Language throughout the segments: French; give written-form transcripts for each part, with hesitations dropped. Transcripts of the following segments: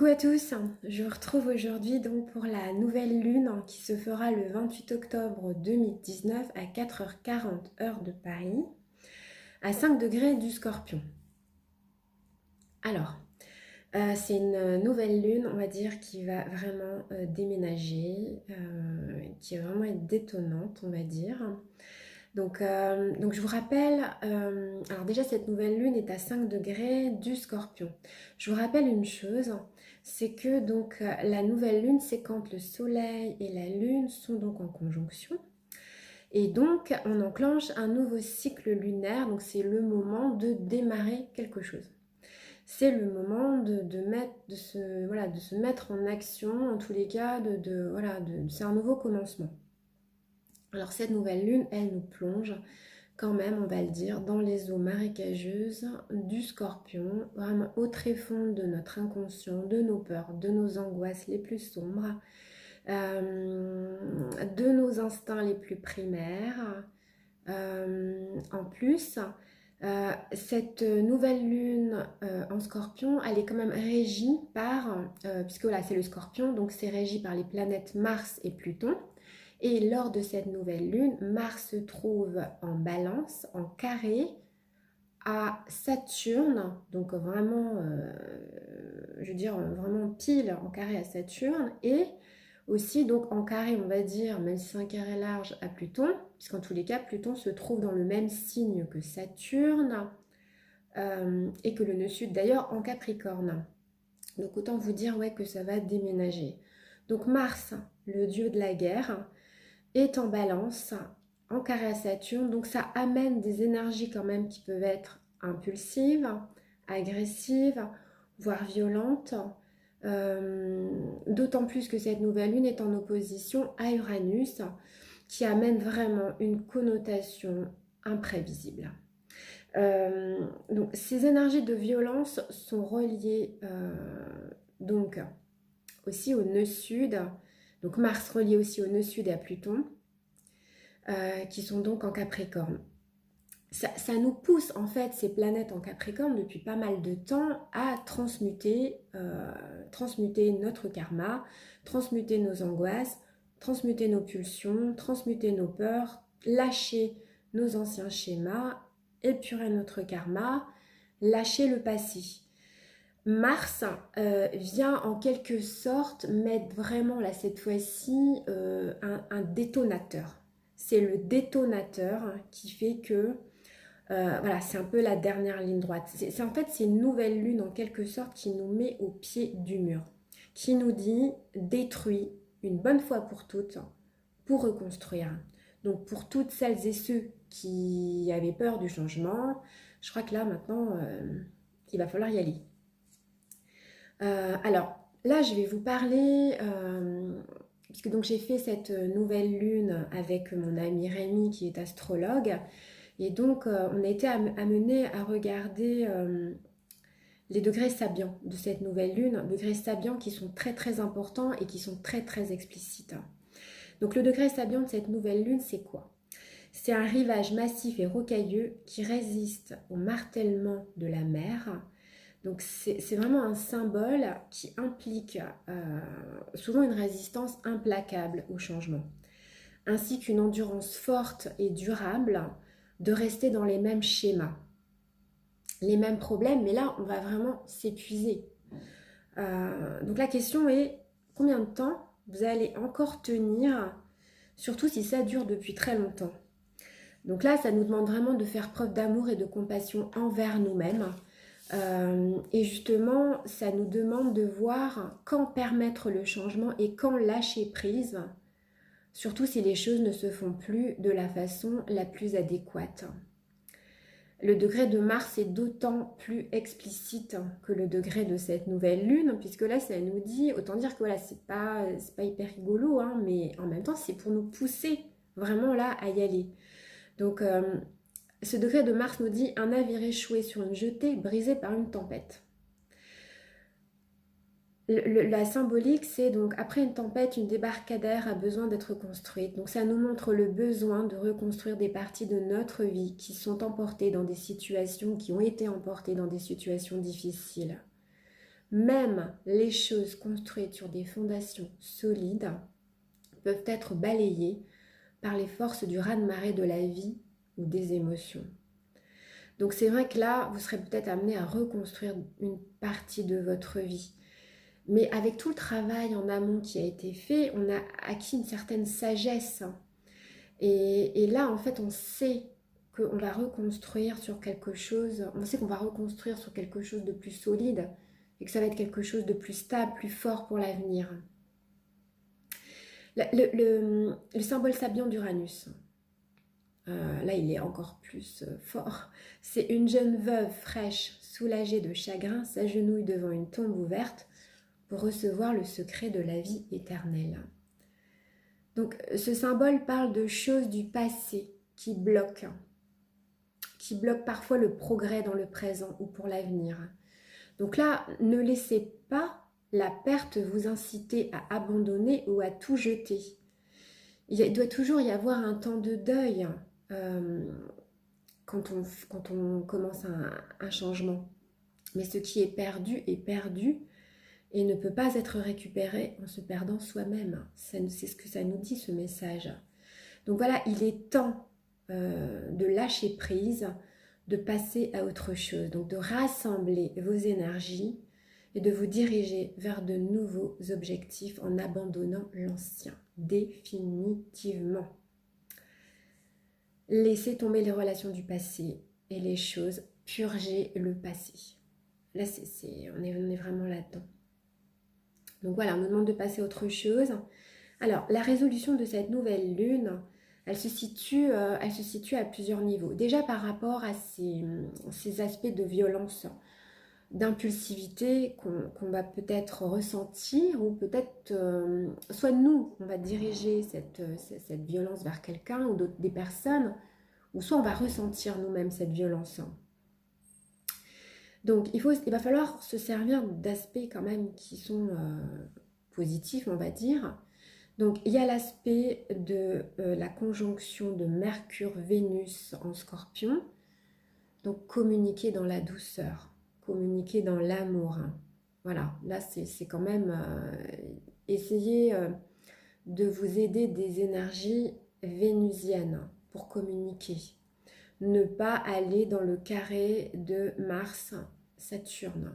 Coucou à tous, je vous retrouve aujourd'hui donc pour la nouvelle lune qui se fera le 28 octobre 2019 à 4h40 heure de Paris, à 5 degrés du Scorpion. Alors, c'est une nouvelle lune, on va dire, qui va vraiment déménager, qui va vraiment être détonnante, on va dire. Donc je vous rappelle, alors déjà cette nouvelle lune est à 5 degrés du Scorpion. Je vous rappelle une chose, c'est que donc la nouvelle lune, c'est quand le soleil et la lune sont donc en conjonction. Et donc on enclenche un nouveau cycle lunaire, donc c'est le moment de démarrer quelque chose. C'est le moment de se mettre en action, en tous les cas, c'est un nouveau commencement. Alors cette nouvelle lune, elle nous plonge quand même, on va le dire, dans les eaux marécageuses du Scorpion, vraiment au tréfonds de notre inconscient, de nos peurs, de nos angoisses les plus sombres, de nos instincts les plus primaires. En plus, cette nouvelle lune en Scorpion, elle est quand même régie par, puisque voilà, c'est le Scorpion, donc c'est régi par les planètes Mars et Pluton. Et lors de cette nouvelle lune, Mars se trouve en balance, en carré, à Saturne, donc vraiment, je veux dire, vraiment pile en carré à Saturne, et aussi donc en carré, on va dire, même si c'est un carré large, à Pluton, puisqu'en tous les cas, Pluton se trouve dans le même signe que Saturne, et que le nœud sud d'ailleurs en Capricorne. Donc autant vous dire ouais, que ça va déménager. Donc Mars, le dieu de la guerre, est en balance, en carré à Saturne, donc ça amène des énergies quand même qui peuvent être impulsives, agressives, voire violentes, d'autant plus que cette nouvelle lune est en opposition à Uranus, qui amène vraiment une connotation imprévisible. Donc ces énergies de violence sont reliées donc aussi au nœud sud, donc Mars relié aussi au nœud sud et à Pluton, qui sont donc en Capricorne. Ça nous pousse en fait ces planètes en Capricorne depuis pas mal de temps à transmuter notre karma, transmuter nos angoisses, transmuter nos pulsions, transmuter nos peurs, lâcher nos anciens schémas, épurer notre karma, lâcher le passé. Mars vient en quelque sorte mettre vraiment là cette fois-ci un détonateur. C'est le détonateur qui fait que voilà, c'est un peu la dernière ligne droite. En fait, c'est une nouvelle lune en quelque sorte qui nous met au pied du mur, qui nous dit détruis une bonne fois pour toutes pour reconstruire. Donc pour toutes celles et ceux qui avaient peur du changement, je crois que là maintenant, il va falloir y aller. Alors là, je vais vous parler, puisque donc j'ai fait cette nouvelle lune avec mon ami Rémi qui est astrologue, et donc on a été amené à regarder les degrés sabiens de cette nouvelle lune, degrés sabiens qui sont très très importants et qui sont très très explicites. Donc le degré sabian de cette nouvelle lune, c'est quoi? C'est un rivage massif et rocailleux qui résiste au martèlement de la mer. Donc c'est vraiment un symbole qui implique souvent une résistance implacable au changement, ainsi qu'une endurance forte et durable de rester dans les mêmes schémas, les mêmes problèmes, mais là on va vraiment s'épuiser. Donc la question est combien de temps vous allez encore tenir, surtout si ça dure depuis très longtemps. Donc là ça nous demande vraiment de faire preuve d'amour et de compassion envers nous-mêmes. Et justement, ça nous demande de voir quand permettre le changement et quand lâcher prise, surtout si les choses ne se font plus de la façon la plus adéquate. Le degré de Mars est d'autant plus explicite que le degré de cette nouvelle lune, puisque là, ça nous dit, autant dire que voilà, c'est pas hyper rigolo, hein, mais en même temps, c'est pour nous pousser vraiment là à y aller. Donc, ce degré de Mars nous dit un navire échoué sur une jetée, brisé par une tempête. La symbolique, c'est donc après une tempête, une débarcadère a besoin d'être construite. Donc ça nous montre le besoin de reconstruire des parties de notre vie qui sont emportées dans des situations, qui ont été emportées dans des situations difficiles. Même les choses construites sur des fondations solides peuvent être balayées par les forces du raz-de-marée de la vie ou des émotions. Donc c'est vrai que là, vous serez peut-être amené à reconstruire une partie de votre vie. Mais avec tout le travail en amont qui a été fait, on a acquis une certaine sagesse. Et là, en fait, on sait qu'on va reconstruire sur quelque chose, on sait qu'on va reconstruire sur quelque chose de plus solide et que ça va être quelque chose de plus stable, plus fort pour l'avenir. Le symbole sabian d'Uranus, là il est encore plus fort, c'est une jeune veuve fraîche, soulagée de chagrin, s'agenouille devant une tombe ouverte pour recevoir le secret de la vie éternelle. Donc ce symbole parle de choses du passé qui bloquent parfois le progrès dans le présent ou pour l'avenir. Donc là, ne laissez pas la perte vous inciter à abandonner ou à tout jeter. Il doit toujours y avoir un temps de deuil quand on commence un changement. Mais ce qui est perdu et ne peut pas être récupéré en se perdant soi-même. C'est ce que ça nous dit, ce message. Donc voilà, il est temps de lâcher prise, de passer à autre chose. Donc de rassembler vos énergies et de vous diriger vers de nouveaux objectifs en abandonnant l'ancien, définitivement. Laissez tomber les relations du passé et les choses, purger le passé. Là, on est vraiment là-dedans. Donc voilà, on nous demande de passer à autre chose. Alors, la résolution de cette nouvelle lune, elle se situe à plusieurs niveaux. Déjà par rapport à ces aspects de violence, d'impulsivité qu'on va peut-être ressentir, ou peut-être soit nous, on va diriger cette violence vers quelqu'un ou des personnes, ou soit on va ressentir nous-mêmes cette violence. Donc il va falloir se servir d'aspects quand même qui sont positifs, on va dire. Donc il y a l'aspect de la conjonction de Mercure-Vénus en Scorpion, donc communiquer dans la douceur, communiquer dans l'amour. Voilà, là c'est quand même essayer de vous aider des énergies vénusiennes pour communiquer. Ne pas aller dans le carré de Mars-Saturne.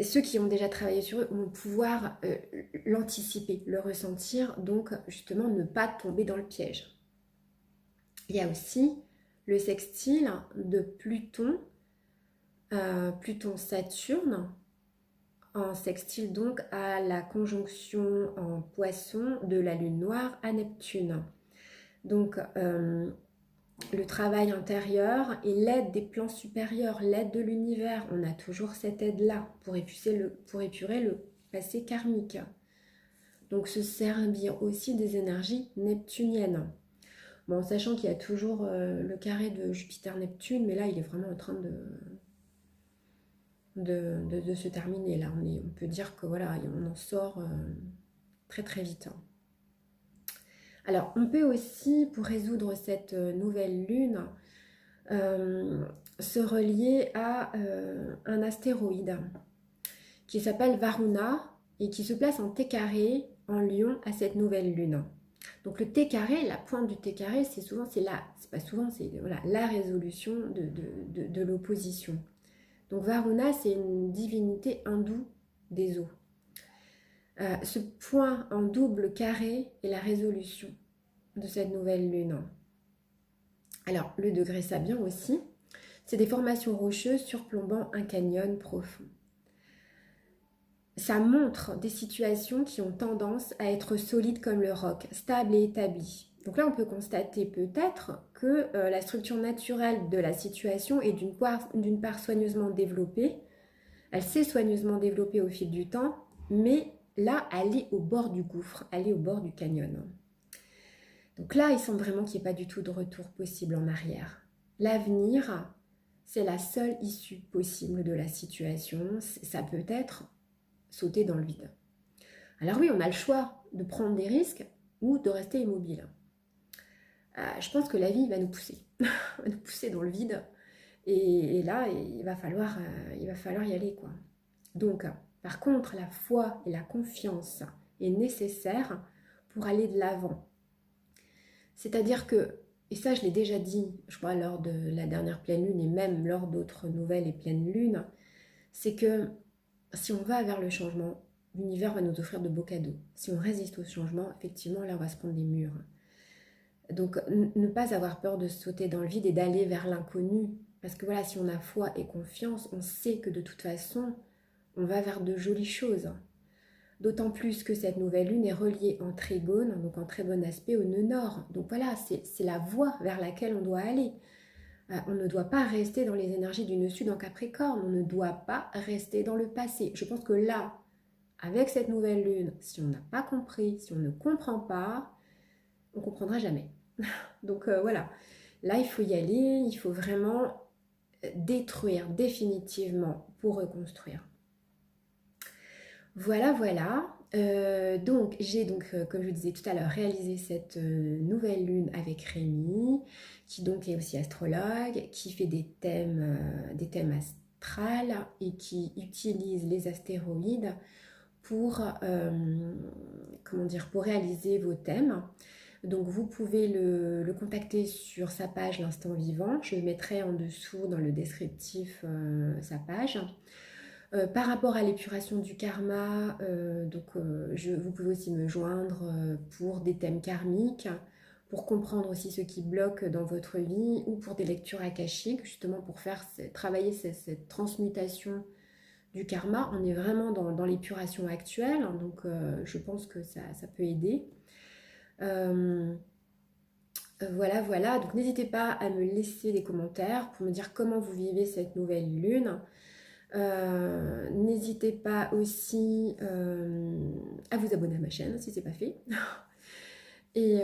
Ceux qui ont déjà travaillé sur eux vont pouvoir l'anticiper, le ressentir, donc justement ne pas tomber dans le piège. Il y a aussi le sextile de Pluton, Pluton-Saturne, en sextile donc à la conjonction en Poisson de la Lune noire à Neptune. Donc le travail intérieur et l'aide des plans supérieurs, l'aide de l'univers. On a toujours cette aide-là pour épurer le passé karmique. Donc se servir aussi des énergies neptuniennes. Bon, sachant qu'il y a toujours le carré de Jupiter-Neptune, mais là il est vraiment en train de se terminer. Là, on peut dire que voilà, on en sort très très vite. Alors, on peut aussi, pour résoudre cette nouvelle lune, se relier à un astéroïde qui s'appelle Varuna et qui se place en T carré en Lion à cette nouvelle lune. Donc le T carré, la pointe du T carré, c'est la résolution de l'opposition. Donc Varuna, c'est une divinité hindoue des eaux. Ce point en double carré est la résolution de cette nouvelle lune. Alors, le degré sabien aussi, c'est des formations rocheuses surplombant un canyon profond. Ça montre des situations qui ont tendance à être solides comme le roc, stables et établies. Donc là, on peut constater peut-être que la structure naturelle de la situation est d'une part soigneusement développée. Elle s'est soigneusement développée au fil du temps, mais là, elle est au bord du gouffre, elle est au bord du canyon. Donc là, il semble vraiment qu'il n'y ait pas du tout de retour possible en arrière. L'avenir, c'est la seule issue possible de la situation. Ça peut être sauter dans le vide. Alors oui, on a le choix de prendre des risques ou de rester immobile. Je pense que la vie va nous pousser, va nous pousser dans le vide Et là, il va falloir y aller, quoi. Donc, par contre, la foi et la confiance est nécessaire pour aller de l'avant. C'est-à-dire que, et ça je l'ai déjà dit, je crois, lors de la dernière pleine lune et même lors d'autres nouvelles et pleines lunes, c'est que si on va vers le changement, l'univers va nous offrir de beaux cadeaux. Si on résiste au changement, effectivement, là, on va se prendre des murs. Donc, ne pas avoir peur de sauter dans le vide et d'aller vers l'inconnu. Parce que voilà, si on a foi et confiance, on sait que de toute façon, on va vers de jolies choses. D'autant plus que cette nouvelle lune est reliée en trigone, donc en très bon aspect au nœud nord. Donc voilà, c'est la voie vers laquelle on doit aller. On ne doit pas rester dans les énergies du nœud sud en Capricorne, on ne doit pas rester dans le passé. Je pense que là, avec cette nouvelle lune, si on n'a pas compris, si on ne comprend pas, on ne comprendra jamais. Donc voilà, là il faut y aller, il faut vraiment détruire définitivement pour reconstruire. Voilà, voilà. Donc j'ai donc, comme je vous disais tout à l'heure, réalisé cette nouvelle lune avec Rémi, qui donc est aussi astrologue, qui fait des thèmes astrales et qui utilise les astéroïdes pour, comment dire, pour réaliser vos thèmes. Donc vous pouvez le contacter sur sa page L'Instant Vivant. Je mettrai en dessous dans le descriptif sa page. Par rapport à l'épuration du karma, vous pouvez aussi me joindre pour des thèmes karmiques, pour comprendre aussi ce qui bloque dans votre vie, ou pour des lectures akashiques, justement pour travailler cette transmutation du karma. On est vraiment dans l'épuration actuelle, hein, donc je pense que ça peut aider. Voilà, voilà. Donc n'hésitez pas à me laisser des commentaires pour me dire comment vous vivez cette nouvelle lune. N'hésitez pas aussi à vous abonner à ma chaîne si ce n'est pas fait. Et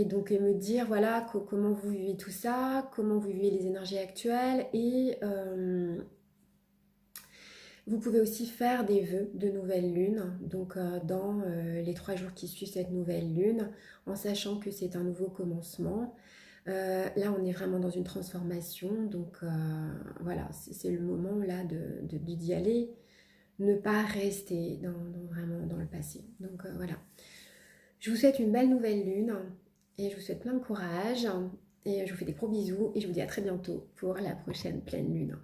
donc me dire voilà comment vous vivez tout ça, comment vous vivez les énergies actuelles et vous pouvez aussi faire des vœux de nouvelle lune, donc dans les 3 jours qui suivent cette nouvelle lune, en sachant que c'est un nouveau commencement. Là, on est vraiment dans une transformation, donc voilà, c'est le moment là d'y aller, ne pas rester vraiment dans le passé. Donc voilà, je vous souhaite une belle nouvelle lune et je vous souhaite plein de courage et je vous fais des gros bisous et je vous dis à très bientôt pour la prochaine pleine lune.